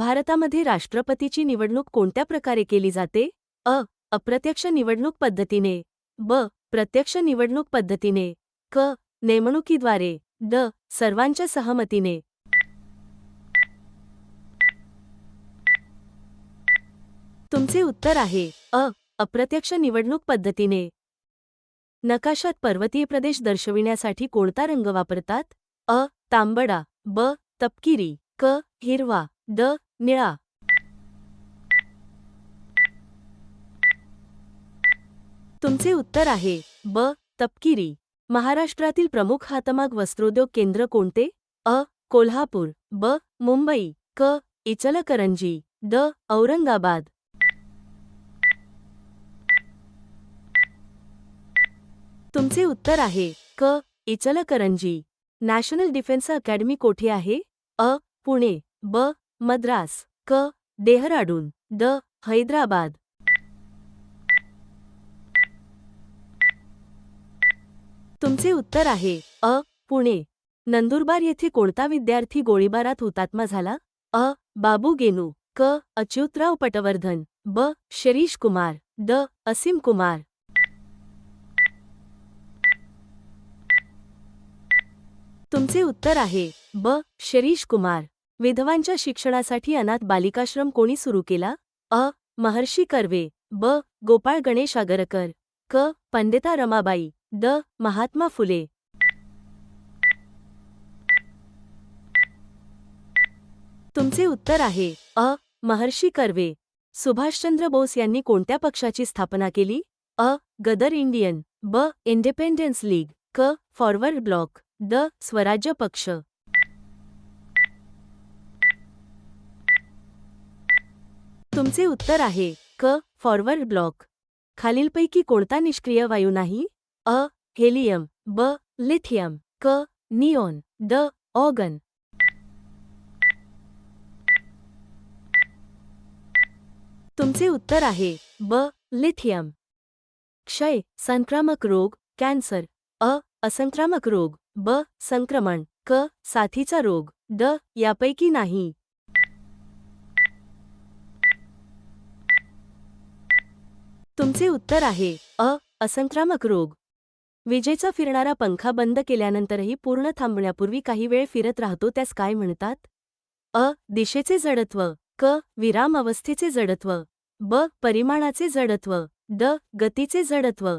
भारतामध्ये राष्ट्रपतीची निवडणूक कोणत्या प्रकारे केली जाते? अ. अप्रत्यक्ष निवडणूक पद्धतीने. ब. प्रत्यक्ष निवडणूक पद्धतीने. क. नेमणुकीद्वारे. ड. सर्वांच्या सहमतीने. तुमचे उत्तर आहे अ. अप्रत्यक्ष निवडणूक पद्धतीने. नकाशात पर्वतीय प्रदेश दर्शविण्यासाठी कोणता रंग वापरतात? अ. तांबडा. ब. तपकिरी. क. हिरवा. ड. निळा. तुमचे उत्तर आहे ब. तपकिरी. महाराष्ट्रातील प्रमुख हातमाग वस्त्रोद्योग केंद्र कोणते? अ. कोल्हापूर. ब. मुंबई. क. इचलकरंजी. ड. औरंगाबाद. तुमचे उत्तर आहे क. इचलकरंजी. नॅशनल डिफेन्स अकॅडमी कोठे आहे? अ. पुणे. ब. मद्रास. क. डेहराडून. ड. हैदराबाद. तुमचे उत्तर आहे अ. पुणे. नंदुरबार येथे कोणता विद्यार्थी गोळीबारात हुतात्मा झाला? अ. बाबू गेनू. क. अच्युतराव पटवर्धन. ब. शिरीष कुमार. ड. असीम कुमार. तुमचे उत्तर आहे ब. शिरीष कुमार. विधवांच्या शिक्षणासाठी अनाथ बालिकाश्रम कोणी सुरू केला? अ. महर्षी कर्वे. ब. गोपाळ गणेश आगरकर. क. पंडिता रमाबाई. ड. महात्मा फुले. तुमचे उत्तर आहे अ. महर्षी कर्वे. सुभाषचंद्र बोस यांनी कोणत्या पक्षाची स्थापना केली? अ. गदर इंडियन. ब. Independence league. क. Forward bloc. ड. स्वराज्य पक्ष. तुमचे उत्तर आहे क. Forward bloc. खालीलपैकी कोणता निष्क्रिय वायू नाही? अ. हेलियम. ब. लिथियम. क. निऑन. ड. ऑर्गन. तुमचे उत्तर आहे ब. लिथियम. क्षय, संक्रामक रोग, कॅन्सर. अ. असंक्रामक रोग. ब. संक्रमण. क. साथीचा रोग. ड. यापैकी नाही. तुमचे उत्तर आहे अ. असंक्रामक रोग. विजेचा फिरणारा पंखा बंद केल्यानंतरही पूर्ण थांबण्यापूर्वी काही वेळ फिरत राहतो त्यास काय म्हणतात? अ. दिशेचे जडत्व. क. विराम अवस्थेचे जडत्व. ब. परिमाणाचे जडत्व. ड. गतीचे जडत्व.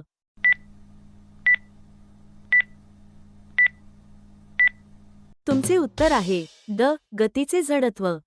तुमचे उत्तर आहे ड. गतीचे जडत्व.